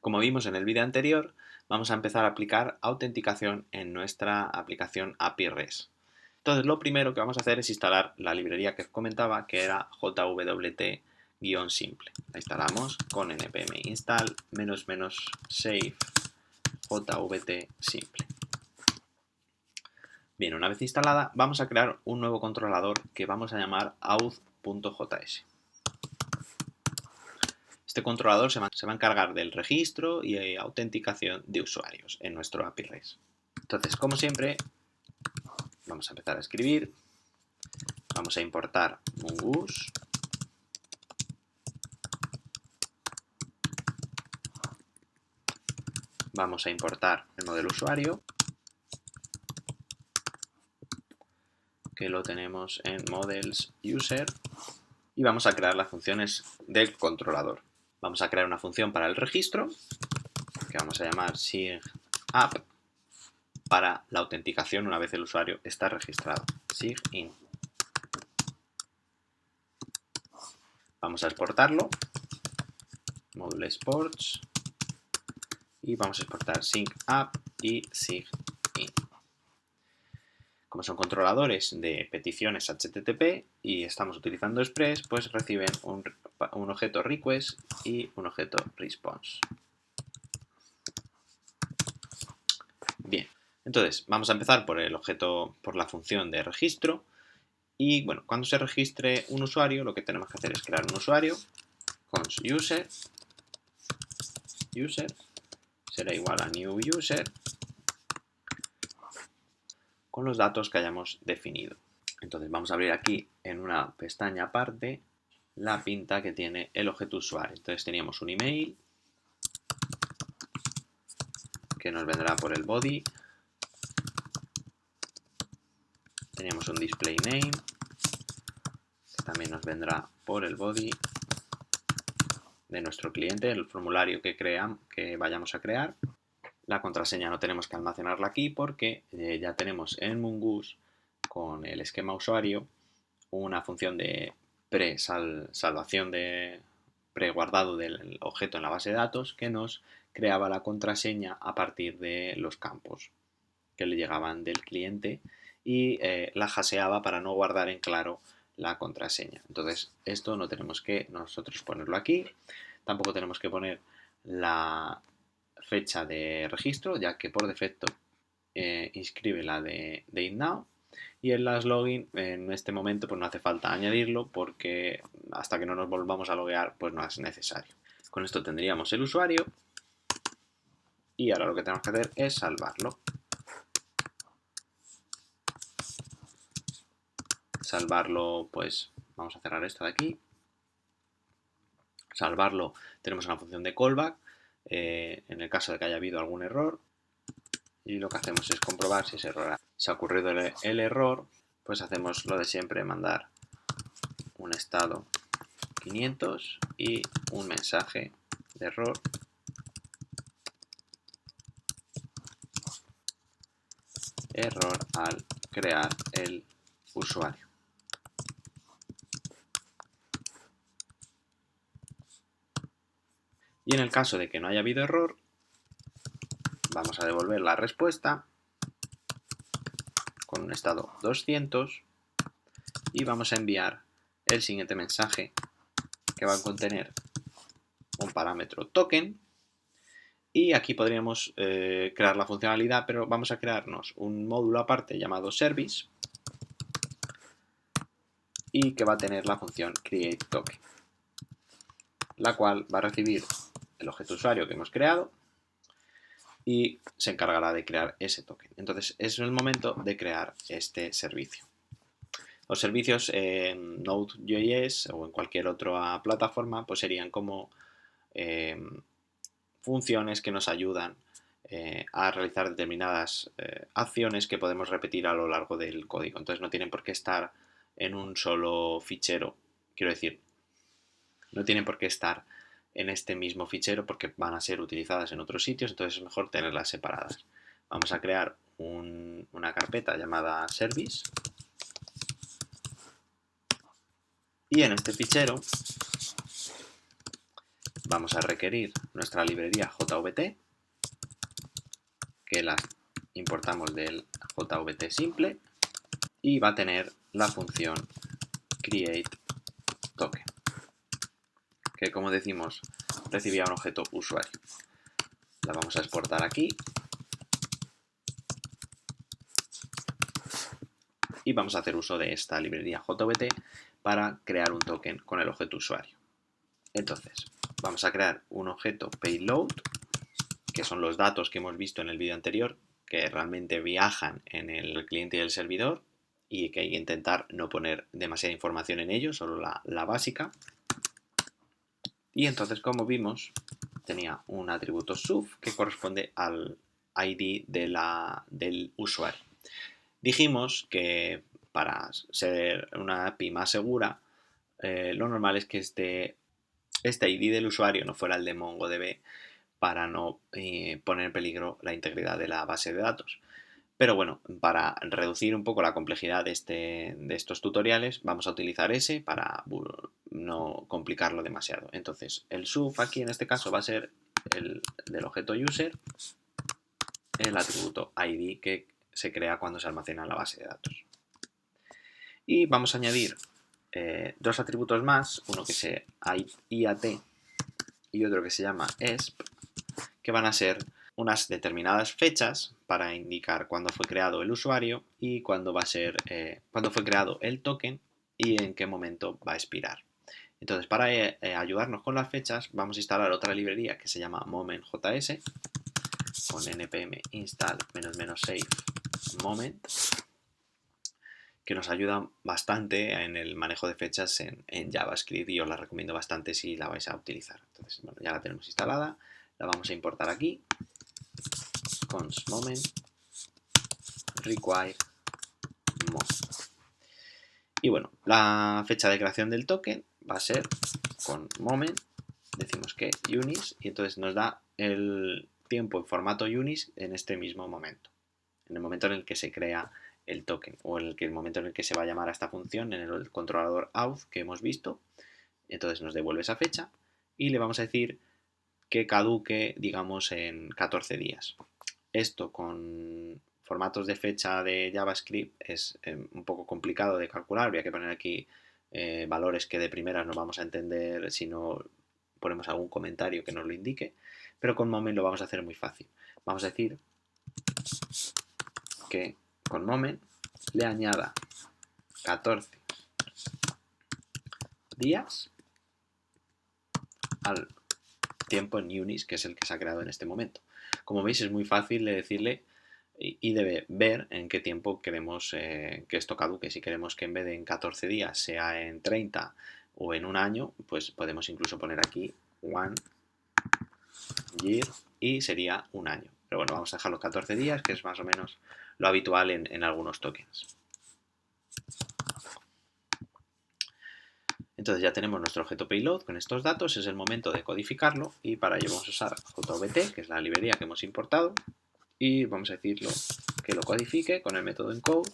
Como vimos en el vídeo anterior, vamos a empezar a aplicar autenticación en nuestra aplicación API REST. Entonces, lo primero que vamos a hacer es instalar la librería que os comentaba, que era jwt-simple. La instalamos con npm install --save jwt simple. Bien, una vez instalada, vamos a crear un nuevo controlador que vamos a llamar auth.js. Este controlador se va a encargar del registro y autenticación de usuarios en nuestro API REST. Entonces, como siempre, vamos a empezar a escribir. Vamos a importar mongoose. Vamos a importar el modelo usuario, que lo tenemos en models user, y vamos a crear las funciones del controlador. Vamos a crear una función para el registro, que vamos a llamar SIGApp, para la autenticación una vez el usuario está registrado, SIGIN. Vamos a exportarlo, módulo exports, y vamos a exportar SIGApp y SIGIN. Como son controladores de peticiones HTTP y estamos utilizando Express, pues reciben un objeto request y un objeto response. Bien, entonces vamos a empezar por la función de registro. Y bueno, cuando se registre un usuario, lo que tenemos que hacer es crear un usuario con user será igual a new user con los datos que hayamos definido. Entonces vamos a abrir aquí en una pestaña aparte la pinta que tiene el objeto usuario. Entonces teníamos un email que nos vendrá por el body. Teníamos un display name que también nos vendrá por el body de nuestro cliente, el formulario que vayamos a crear. La contraseña no tenemos que almacenarla aquí porque ya tenemos en Mongoose con el esquema usuario una función de salvación de preguardado del objeto en la base de datos que nos creaba la contraseña a partir de los campos que le llegaban del cliente y la haseaba para no guardar en claro la contraseña. Entonces esto no tenemos que nosotros ponerlo aquí, tampoco tenemos que poner la fecha de registro, ya que por defecto inscribe la de Date Now. Y en las login en este momento pues no hace falta añadirlo porque hasta que no nos volvamos a loguear pues no es necesario. Con esto tendríamos el usuario y ahora lo que tenemos que hacer es salvarlo. Salvarlo, pues vamos a cerrar esto de aquí. Salvarlo tenemos una función de callback en el caso de que haya habido algún error. Y lo que hacemos es comprobar si ese error se ha ocurrido el error, pues hacemos lo de siempre, mandar un estado 500 y un mensaje de error al crear el usuario. Y en el caso de que no haya habido error, vamos a devolver la respuesta con un estado 200 y vamos a enviar el siguiente mensaje que va a contener un parámetro token. Y aquí podríamos crear la funcionalidad, pero vamos a crearnos un módulo aparte llamado service y que va a tener la función createToken, la cual va a recibir el objeto usuario que hemos creado y se encargará de crear ese token. Entonces es el momento de crear este servicio. Los servicios en Node.js o en cualquier otra plataforma pues serían como funciones que nos ayudan a realizar determinadas acciones que podemos repetir a lo largo del código. Entonces no tienen por qué estar en un solo fichero. Quiero decir, no tienen por qué estar en este mismo fichero porque van a ser utilizadas en otros sitios, entonces es mejor tenerlas separadas. Vamos a crear una carpeta llamada service y en este fichero vamos a requerir nuestra librería JVT, que la importamos del JVT simple, y va a tener la función createToken, que como decimos recibía un objeto usuario. La vamos a exportar aquí y vamos a hacer uso de esta librería JVT para crear un token con el objeto usuario. Entonces, vamos a crear un objeto payload, que son los datos que hemos visto en el vídeo anterior, que realmente viajan en el cliente y el servidor y que hay que intentar no poner demasiada información en ellos, solo la básica. Y entonces, como vimos, tenía un atributo sub que corresponde al ID del usuario. Dijimos que para ser una API más segura, lo normal es que este ID del usuario no fuera el de MongoDB para no poner en peligro la integridad de la base de datos. Pero bueno, para reducir un poco la complejidad de estos tutoriales, vamos a utilizar ese para no complicarlo demasiado. Entonces, el sub aquí en este caso va a ser el del objeto user, el atributo ID que se crea cuando se almacena en la base de datos. Y vamos a añadir dos atributos más, uno que se IAT y otro que se llama ESP, que van a ser unas determinadas fechas para indicar cuándo fue creado el usuario y cuándo cuándo fue creado el token y en qué momento va a expirar. Entonces, para ayudarnos con las fechas, vamos a instalar otra librería que se llama moment.js con npm install --save moment, que nos ayuda bastante en el manejo de fechas en JavaScript y os la recomiendo bastante si la vais a utilizar. Entonces, bueno, ya la tenemos instalada, la vamos a importar aquí, const moment require moment. Y bueno, la fecha de creación del token va a ser con moment, decimos que unis, y entonces nos da el tiempo en formato unis en este mismo momento, en el momento en el que se crea el token o en el momento en el que se va a llamar a esta función en el controlador auth que hemos visto. Entonces nos devuelve esa fecha y le vamos a decir que caduque, digamos, en 14 días. Esto con formatos de fecha de JavaScript es un poco complicado de calcular. Habría que poner aquí valores que de primeras no vamos a entender si no ponemos algún comentario que nos lo indique. Pero con moment lo vamos a hacer muy fácil. Vamos a decir que con moment le añada 14 días al tiempo en unis, que es el que se ha creado en este momento. Como veis, es muy fácil de decirle y debe ver en qué tiempo queremos que esto caduque. Si queremos que en vez de en 14 días sea en 30 o en un año, pues podemos incluso poner aquí 1 year y sería un año. Pero bueno, vamos a dejar los 14 días, que es más o menos lo habitual en algunos tokens. Entonces ya tenemos nuestro objeto payload con estos datos, es el momento de codificarlo y para ello vamos a usar JVT, que es la librería que hemos importado, y vamos a decirlo que lo codifique con el método encode,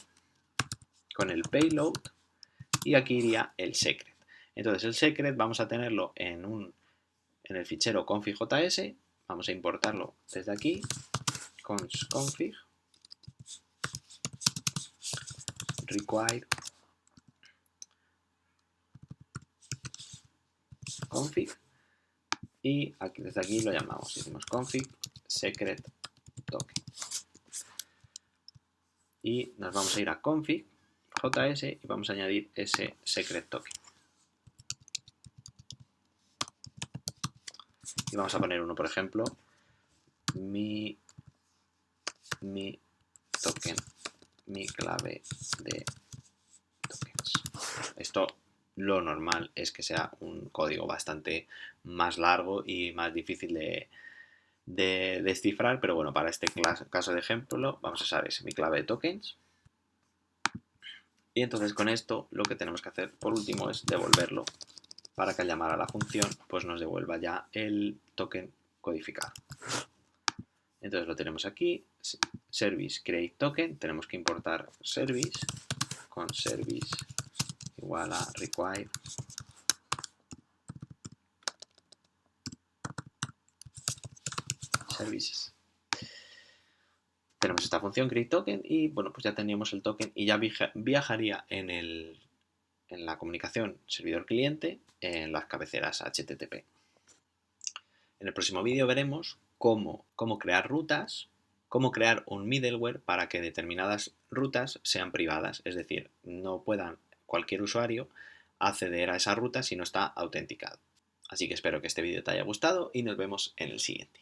con el payload, y aquí iría el secret. Entonces el secret vamos a tenerlo en el fichero config.js, vamos a importarlo desde aquí, const config require config y desde aquí lo llamamos, decimos config secret token y nos vamos a ir a config.js y vamos a añadir ese secret token y vamos a poner uno, por ejemplo, mi token, mi clave de tokens. Esto lo normal es que sea un código bastante más largo y más difícil de descifrar, pero bueno, para este caso de ejemplo vamos a usar ese mi clave de tokens. Y entonces con esto lo que tenemos que hacer por último es devolverlo para que al llamar a la función pues nos devuelva ya el token codificado. Entonces lo tenemos aquí, service create token, tenemos que importar service con service igual a require services. Tenemos esta función createToken y bueno, pues ya teníamos el token y ya viajaría en la comunicación servidor-cliente en las cabeceras HTTP. En el próximo vídeo veremos cómo crear rutas, cómo crear un middleware para que determinadas rutas sean privadas, es decir, no puedan cualquier usuario acceder a esa ruta si no está autenticado. Así que espero que este vídeo te haya gustado y nos vemos en el siguiente.